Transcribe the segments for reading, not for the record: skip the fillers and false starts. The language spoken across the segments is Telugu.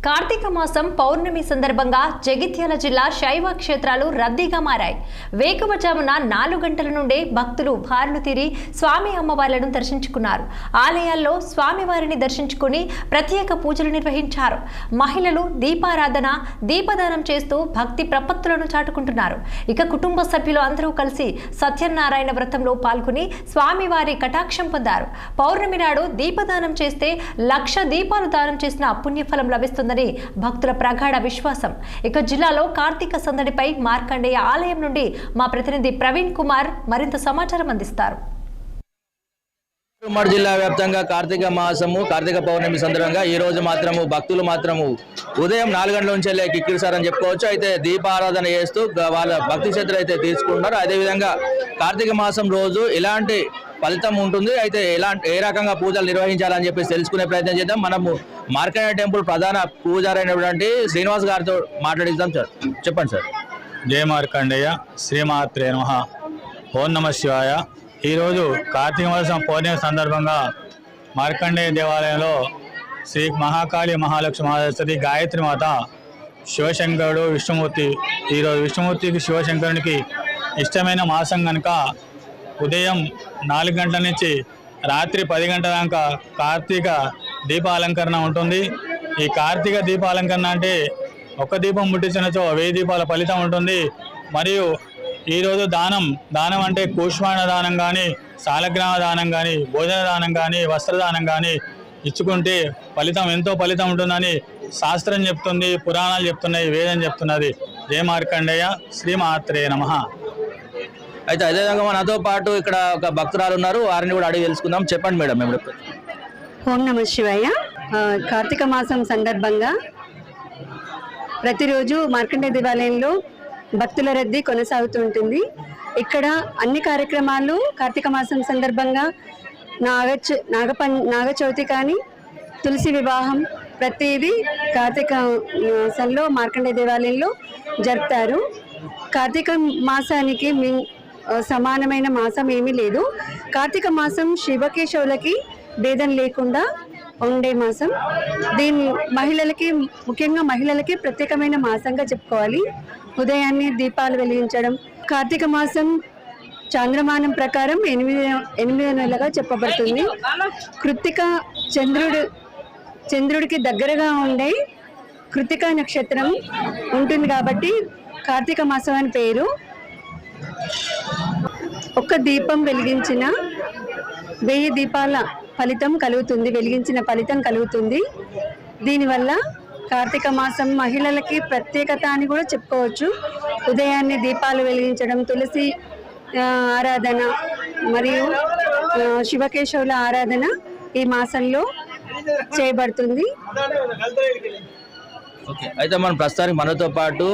కార్తీక మాసం పౌర్ణమి సందర్భంగా జగిత్యాల జిల్లా శైవ క్షేత్రాలు రద్దీగా మారాయి. వేకువజామున 4 గంటల నుండే భక్తులు బారులు తీరి స్వామి అమ్మవార్లను దర్శించుకున్నారు. ఆలయాల్లో స్వామివారిని దర్శించుకుని ప్రత్యేక పూజలు నిర్వహించారు. మహిళలు దీపారాధన, దీపదానం చేస్తూ భక్తి ప్రపత్తులను చాటుకుంటున్నారు. ఇక కుటుంబ సభ్యులు అందరూ కలిసి సత్యనారాయణ వ్రతంలో పాల్గొని స్వామివారి కటాక్షం పొందారు. పౌర్ణమి నాడు దీపదానం చేస్తే 1,00,000 దీపాలు దానం చేసిన పుణ్యఫలం లభిస్తుందని భక్తుల ప్రగాఢ విశ్వాసం. ఇక జిల్లాలో కార్తీక సందడిపై మార్కండేయ ఆలయం నుండి మా ప్రతినిధి ప్రవీణ్ కుమార్ మరింత సమాచారం అందిస్తారు. ఉమ్మడి జిల్లా వ్యాప్తంగా కార్తీక మాసము, కార్తీక పౌర్ణమి సందర్భంగా ఈ రోజు మాత్రము భక్తులు మాత్రము ఉదయం 4 గంటల నుంచి కిక్కిరిస్తారని చెప్పుకోవచ్చు. అయితే దీపారాధన చేస్తూ వాళ్ళ భక్తి శ్రద్ధలు అయితే తీసుకుంటారు. అదేవిధంగా కార్తీక మాసం రోజు ఎలాంటి ఫలితం ఉంటుంది, అయితే ఏ రకంగా పూజలు నిర్వహించాలని చెప్పేసి తెలుసుకునే ప్రయత్నం చేద్దాం. మనము మార్కండేయ టెంపుల్ ప్రధాన పూజారైనటువంటి శ్రీనివాస్ గారితో మాట్లాడిద్దాం. సార్ చెప్పండి సార్. జయ మార్కండేయ, శ్రీమాత్రే నమః. ఓం నమ శివాయ. ఈరోజు కార్తీక మాసం పౌర్ణమి సందర్భంగా మార్కండేయ దేవాలయంలో శ్రీ మహాకాళి మహాలక్ష్మి మహాసరస్వతి గాయత్రి మాత, శివశంకరుడు, విష్ణుమూర్తి. ఈరోజు విష్ణుమూర్తికి శివశంకరునికి ఇష్టమైన మాసం కనుక ఉదయం 4 గంటల నుంచి రాత్రి 10 గంటల దాకా కార్తీక దీపాలంకరణ ఉంటుంది. ఈ కార్తీక దీపాలంకరణ అంటే ఒక దీపం ముట్టించినచో 1000 దీపాల ఫలితం ఉంటుంది. మరియు ఈరోజు దానం అంటే కూష్మాండ దానం కానీ, సాలగ్రామ దానం కానీ, భోజన దానం కానీ, వస్త్రదానం కానీ ఇచ్చుకుంటే ఎంతో ఫలితం ఉంటుందని శాస్త్రం చెప్తుంది, పురాణాలు చెప్తున్నాయి, వేదం చెప్తున్నది. జయ మార్కండేయ, శ్రీమాత్రే నమః. అయితే అదేవిధంగా మనతో పాటు ఇక్కడ ఒక భక్తురాలు ఉన్నారు, వారిని కూడా అడిగి తెలుసుకుందాం. చెప్పండి మేడం. మేము ఓం నమ శివాయ. కార్తీక మాసం సందర్భంగా ప్రతిరోజు మార్కండేయ దేవాలయంలో భక్తుల రద్దీ కొనసాగుతుంటుంది. ఇక్కడ అన్ని కార్యక్రమాలు కార్తీక మాసం సందర్భంగా నాగ చవితి కానీ, తులసి వివాహం, ప్రతిదీ కార్తీక మాసంలో మార్కండేయ దేవాలయంలో జరుపుతారు. కార్తీక మాసానికి సమానమైన మాసం ఏమీ లేదు. కార్తీక మాసం శివకేశవులకి భేదం లేకుండా ఉండే మాసం. దీన్ని ముఖ్యంగా మహిళలకి ప్రత్యేకమైన మాసంగా చెప్పుకోవాలి. ఉదయాన్నే దీపాలు వెలిగించడం. కార్తీక మాసం చాంద్రమానం ప్రకారం 8 నెలలుగా చెప్పబడుతుంది. కృత్తిక చంద్రుడికి దగ్గరగా ఉండే కృత్తిక నక్షత్రం ఉంటుంది కాబట్టి కార్తీక మాసం అని పేరు. ఒక్క దీపం వెలిగించిన 1000 దీపాల ఫలితం కలుగుతుంది, వెలిగించిన ఫలితం కలుగుతుంది. దీనివల్ల కార్తీక మాసం మహిళలకి ప్రత్యేకత అని కూడా చెప్పుకోవచ్చు. ఉదయాన్నే దీపాలు వెలిగించడం, తులసి ఆరాధన మరియు శివకేశవుల ఆరాధన ఈ మాసంలో చేయబడుతుంది. ఓకే, అయితే మనం ప్రస్తుతానికి మనతో పాటు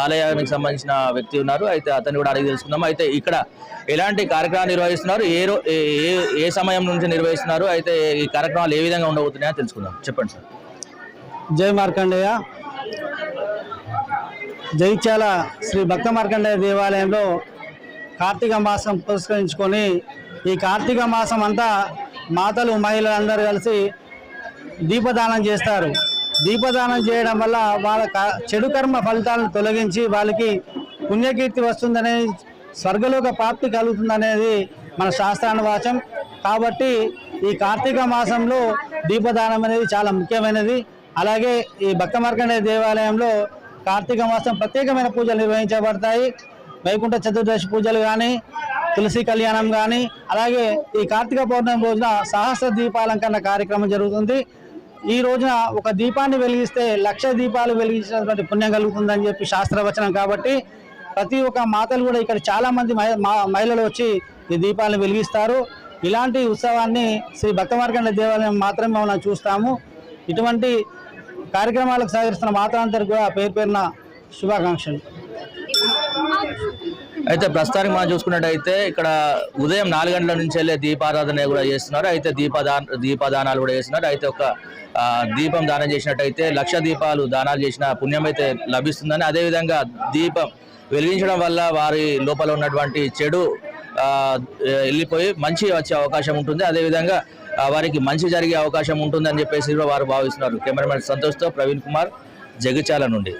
ఆలయానికి సంబంధించిన వ్యక్తి ఉన్నారు. అయితే అతన్ని కూడా అడిగి తెలుసుకుందాం. అయితే ఇక్కడ ఎలాంటి కార్యక్రమాలు నిర్వహిస్తున్నారు, ఏ సమయం నుంచి నిర్వహిస్తున్నారు, అయితే ఈ కార్యక్రమాలు ఏ విధంగా ఉండబోతున్నాయో తెలుసుకుందాం. చెప్పండి సార్. జై మార్కండేయ. జగిత్యాల శ్రీ భక్త మార్కండేయ దేవాలయంలో కార్తీక మాసం పురస్కరించుకొని ఈ కార్తీక మాసం అంతా మాతలు, మహిళలందరూ కలిసి దీపదానం చేస్తారు. దీపదానం చేయడం వల్ల వాళ్ళ చెడు కర్మ ఫలితాలను తొలగించి వాళ్ళకి పుణ్యకీర్తి వస్తుందనేది, స్వర్గలోక ప్రాప్తి కలుగుతుందనేది మన శాస్త్రానువాచం. కాబట్టి ఈ కార్తీక మాసంలో దీపదానం అనేది చాలా ముఖ్యమైనది. అలాగే ఈ భక్త మార్కండేయ దేవాలయంలో కార్తీక మాసం ప్రత్యేకమైన పూజలు నిర్వహించబడతాయి. వైకుంఠ చతుర్దశి పూజలు కానీ, తులసి కళ్యాణం కానీ, అలాగే ఈ కార్తీక పౌర్ణమి రోజున సహస్ర దీపాలంకరణ కార్యక్రమం జరుగుతుంది. ఈ రోజున ఒక దీపాన్ని వెలిగిస్తే 1,00,000 దీపాలు వెలిగించినటువంటి పుణ్యం కలుగుతుందని చెప్పి శాస్త్రవచనం. కాబట్టి ప్రతి ఒక్క మాతలు కూడా ఇక్కడ చాలామంది మహిళలు వచ్చి ఈ దీపాలను వెలిగిస్తారు. ఇలాంటి ఉత్సవాన్ని శ్రీ భక్త మార్కండేయ దేవాలయం మాత్రమే మనం చూస్తాము. ఇటువంటి కార్యక్రమాలకు సహకరిస్తున్న మాతలందరికీ కూడా పేరున శుభాకాంక్షలు. అయితే ప్రస్తుతానికి మనం చూసుకున్నట్టయితే ఇక్కడ ఉదయం 4 గంటల నుంచి దీపారాధన కూడా చేస్తున్నారు. అయితే దీపదానాలు కూడా చేస్తున్నారు. అయితే ఒక దీపం దానం చేసినట్టయితే 1,00,000 దీపాలు దానాలు చేసిన పుణ్యం అయితే లభిస్తుందని, అదేవిధంగా దీపం వెలిగించడం వల్ల వారి లోపల ఉన్నటువంటి చెడు వెళ్ళిపోయి మంచి వచ్చే అవకాశం ఉంటుంది. అదేవిధంగా వారికి మంచి జరిగే అవకాశం ఉంటుందని చెప్పేసి వారు భావిస్తున్నారు. కెమెరామెన్ సంతోష్తో ప్రవీణ్ కుమార్, జగిత్యాల నుండి.